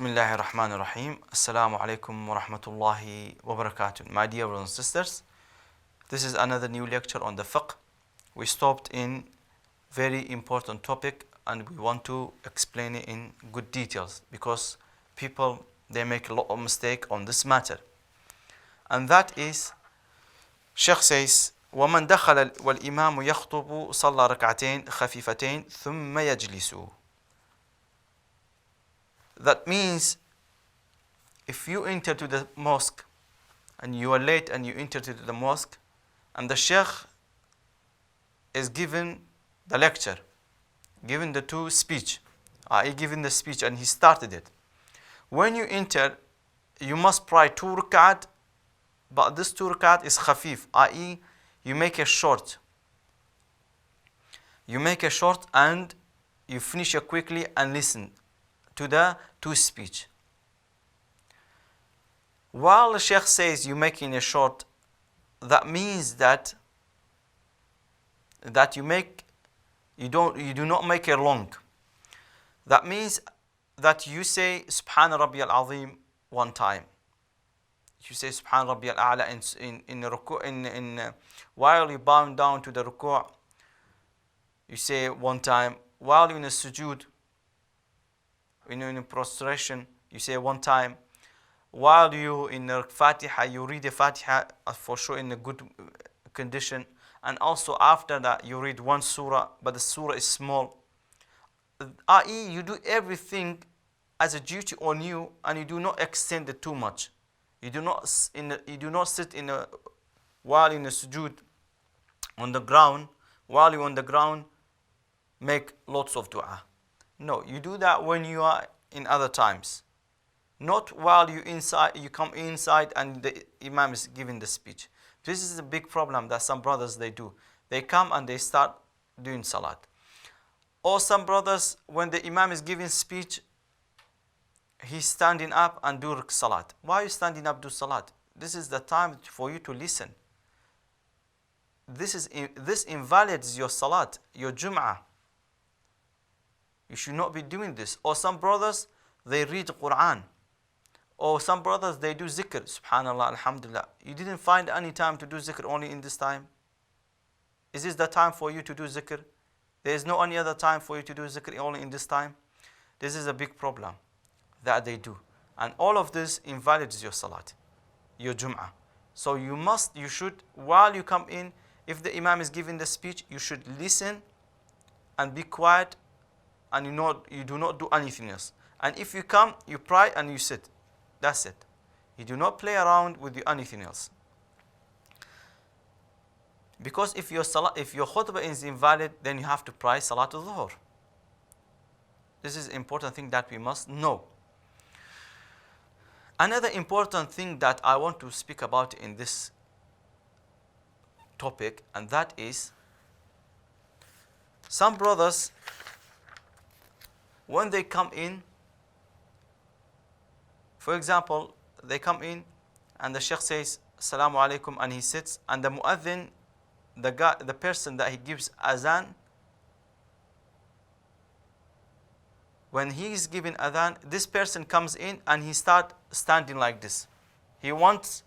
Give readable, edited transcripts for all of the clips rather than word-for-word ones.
Bismillahir Rahmanir Rahim. Assalamu alaikum wa rahmatullahi wa barakatuh. My dear brothers and sisters, this is another new lecture on the fiqh. We stopped in very important topic and we want to explain it in good details because people, they make a lot of mistake on this matter. And that is, Sheikh says, وَمَنْ دَخَلَ وَالْإِمَامُ يَخْطُبُ صَلَّى رَكْعَتَيْنِ خَفِيفَتَيْنِ ثُمَّ يَجْلِسُ. That means if you enter to the mosque and you are late and you enter to the mosque and the sheikh is given the lecture, given the two speech, i.e. given the speech and he started it. When you enter, you must pray 2 rak'at, but this 2 rak'at is khafif, i.e. you make a short. You make a short and you finish it quickly and listen to the two speech. While the sheikh says you're making a short, that means that you do not make it long. That means that you say Subhan Rabbi al-Azim 1 time. You say Subhan Rabbi al-A'la in while you bow down to the ruku', you say 1 time. While you're in a sujood, in prostration, you say 1 time. While you in the Fatiha, you read the Fatiha for sure in a good condition. And also after that, you read 1 surah, but the surah is small. I.e., you do everything as a duty on you, and you do not extend it too much. You do not sit while in a sujood on the ground. While you're on the ground, make lots of dua. No, you do that when you are in other times. Not while you come inside and the imam is giving the speech. This is a big problem that some brothers they do. They come and they start doing salat. Or some brothers, when the imam is giving speech, he's standing up and do salat. Why are you standing up do salat? This is the time for you to listen. This invalidates your salat, your jum'ah. You should not be doing this. Or some brothers, they read Quran. Or some brothers, they do zikr. Subhanallah, alhamdulillah. You didn't find any time to do zikr only in this time? Is this the time for you to do zikr? There is no any other time for you to do zikr only in this time? This is a big problem that they do. And all of this invalidates your salat, your jum'ah. So you should, while you come in, if the imam is giving the speech, you should listen and be quiet, and you do not do anything else. And if you come, you pray and you sit. That's it. You do not play around with anything else. Because if your khutbah is invalid, then you have to pray Salat al-Dhuhr. This is an important thing that we must know. Another important thing that I want to speak about in this topic, and that is some brothers, when they come in, for example, they come in and the sheikh says Assalamu alaikum and he sits, and the muadhin, the person that he gives adhan, when he is giving adhan, this person comes in and he starts standing like this. He waits,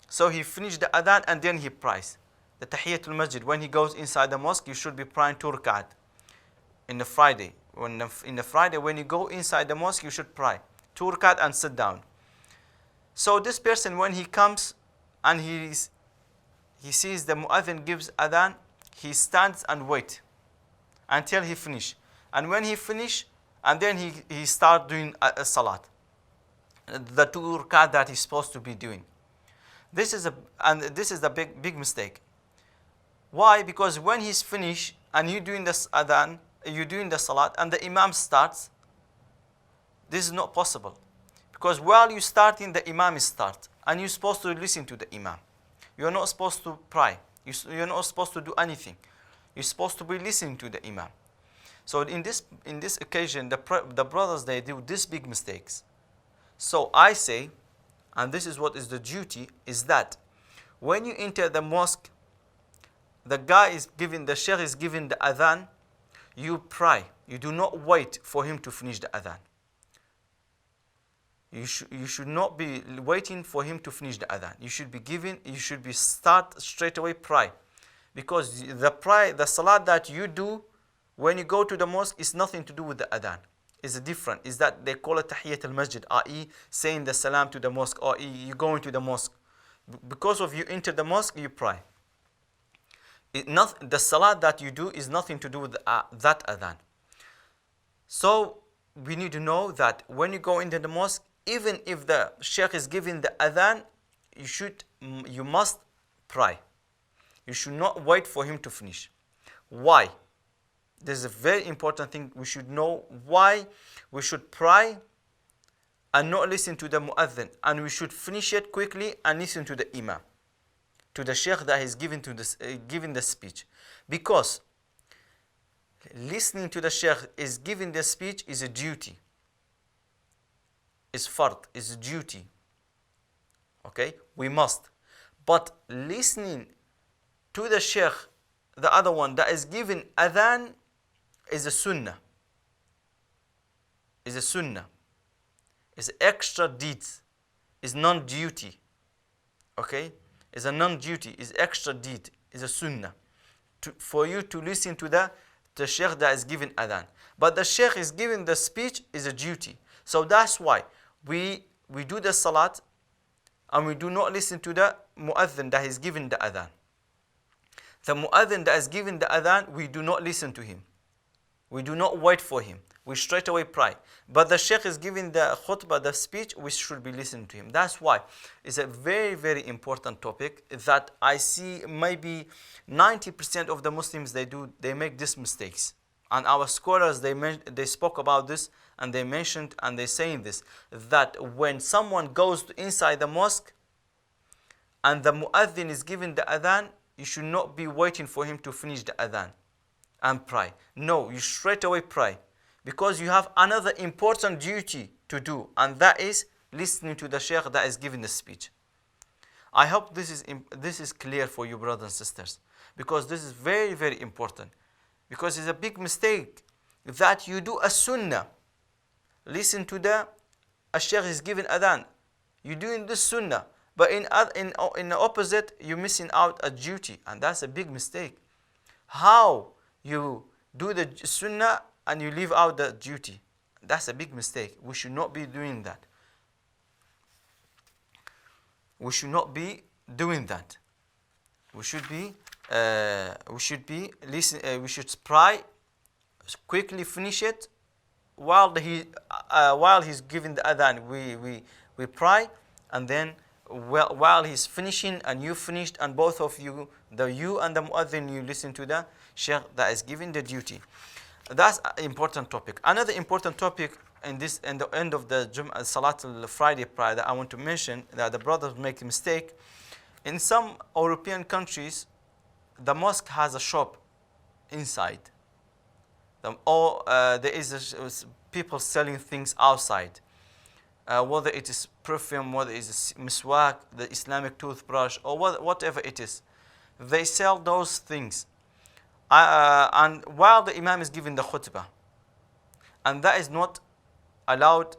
so he finishes the adhan and then he prays. The Tahiyatul Masjid, when he goes inside the mosque, you should be praying 2 rak'at. In the Friday, when you go inside the mosque, you should pray 2 rak'at and sit down. So this person, when he comes and he sees the muadhin gives adhan, he stands and waits until he finish. And when he finish, and then he start doing a salat, the 2 rak'at that he's supposed to be doing. This is a big mistake. Why? Because when he's finished and you doing this adhan, you're doing the salat and the imam starts, this is not possible. Because while you're starting, the imam is start. And you're supposed to listen to the imam. You're not supposed to pray. You're not supposed to do anything. You're supposed to be listening to the imam. So in this occasion, the brothers, they do these big mistakes. So I say, and this is what is the duty, is that when you enter the mosque, the sheikh is giving the adhan, you pray. You do not wait for him to finish the adhan. You should not be waiting for him to finish the adhan. You should be start straight away pray. Because the salat that you do when you go to the mosque is nothing to do with the adhan. It's different. Is that they call it tahiyyat al-masjid, i.e. saying the salam to the mosque, or you go into the mosque. Because of you enter the mosque, you pray. The salat that you do is nothing to do with that adhan. So we need to know that when you go into the mosque, even if the sheikh is giving the adhan, you must pray. You should not wait for him to finish. Why? This is a very important thing. We should know why we should pray and not listen to the mu'adhin. And we should finish it quickly and listen to the imam, to the sheikh that is giving the speech. Because listening to the sheikh is giving the speech is a duty. Is fard, is a duty. Okay? We must. But listening to the sheikh, the other one that is giving adhan, is a sunnah. Is a sunnah. Is extra deeds. Is non-duty. Okay? Is a non-duty. Is extra deed. Is a sunnah. For you to listen to the sheikh that is giving adhan. But the sheikh is giving the speech is a duty. So that's why we do the salat and we do not listen to the mu'adhin that is giving the adhan. The mu'adhin that is giving the adhan, we do not listen to him. We do not wait for him. We straight away pray. But the sheikh is giving the khutbah, the speech, we should be listening to him. That's why it's a very, very important topic that I see maybe 90% of the Muslims, they make these mistakes. And our scholars, they spoke about this and they mentioned and they saying this, that when someone goes inside the mosque and the mu'adhin is giving the adhan, you should not be waiting for him to finish the adhan and pray. No, you straight away pray. Because you have another important duty to do, and that is listening to the sheikh that is giving the speech. I hope this is clear for you, brothers and sisters, because this is very, very important. Because it's a big mistake that you do a sunnah. Listen to a sheikh is giving adhan. You're doing this sunnah, but in the opposite, you're missing out a duty, and that's a big mistake. How you do the sunnah and you leave out the duty? That's a big mistake. We should not be doing that. We should not be doing that. We should should pray, quickly finish it. While he's giving the adhan, we pray, and then while he's finishing and you finished, and both of you, you and the mu'adhin, you listen to the sheikh that is giving the duty. That's an important topic. Another important topic in the end of the Salat al-Friday prayer that I want to mention, that the brothers make a mistake. In some European countries, the mosque has a shop inside. There is people selling things outside. Whether it is perfume, whether it is miswak, the Islamic toothbrush, or whatever it is. They sell those things. And while the imam is giving the khutbah, and that is not allowed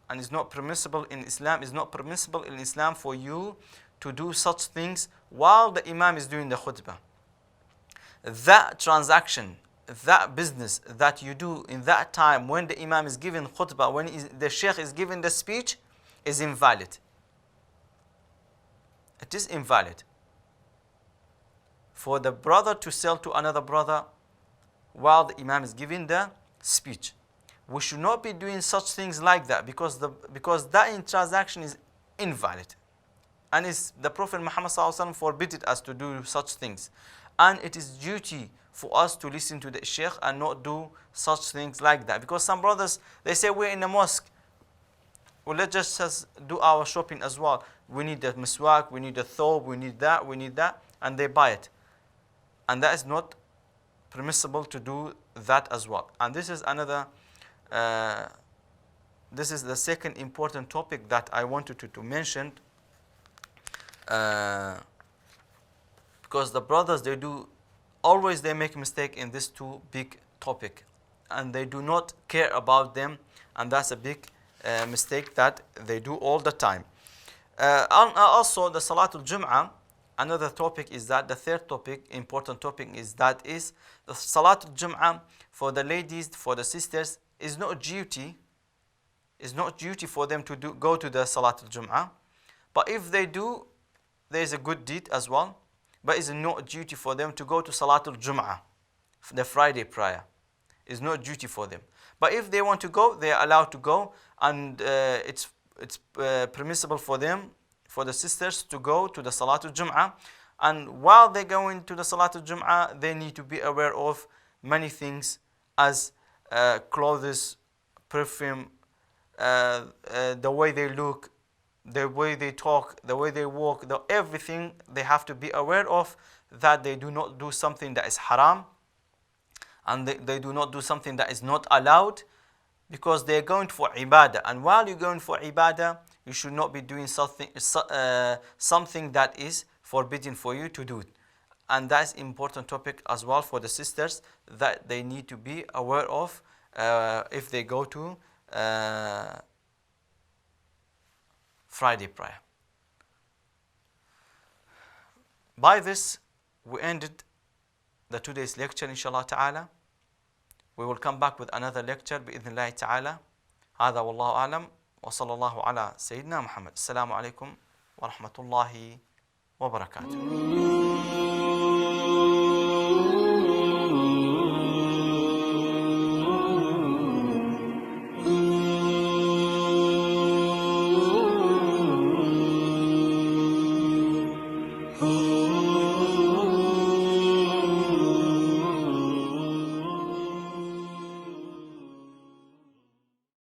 and is not permissible in Islam. It's not permissible in Islam for you to do such things while the imam is doing the khutbah. That transaction, that business that you do in that time when the imam is giving khutbah, when the sheikh is giving the speech, is invalid. It is invalid. For the brother to sell to another brother while the imam is giving the speech. We should not be doing such things like that, because that transaction is invalid. And the Prophet Muhammad ﷺ forbidden us to do such things. And it is duty for us to listen to the sheikh and not do such things like that. Because some brothers, they say, we're in the mosque, well, let's just do our shopping as well. We need the miswak, we need the thobe, we need that, and they buy it. And that is not permissible to do that as well. And this is this is the second important topic that I wanted to mention. Because the brothers, they make a mistake in these two big topic, and they do not care about them, and that's a big mistake that they do all the time. And also the Salatul Jum'ah, another topic is that, the third topic, important topic is that is the Salatul Jum'ah for the ladies, for the sisters, is not duty. It's not duty for them to go to the Salatul Jum'ah. But if they do, there is a good deed as well. But it's not duty for them to go to Salatul Jum'ah, the Friday prayer. It's not duty for them. But if they want to go, they are allowed to go, and it's permissible for them, for the sisters, to go to the Salatul Jum'ah. And while they're going to the Salatul Jum'ah, they need to be aware of many things, as clothes, perfume, the way they look, the way they talk, the way they walk, everything they have to be aware of, that they do not do something that is haram, and they do not do something that is not allowed, because they're going for ibadah. And while you're going for ibadah, you should not be doing something that is forbidden for you to do. And that's an important topic as well for the sisters, that they need to be aware of if they go to Friday prayer. By this, we ended the today's lecture, inshallah ta'ala. We will come back with another lecture بإذن الله تعالى. هذا والله أعلم وصلى الله على سيدنا محمد. السلام عليكم ورحمة الله وبركاته.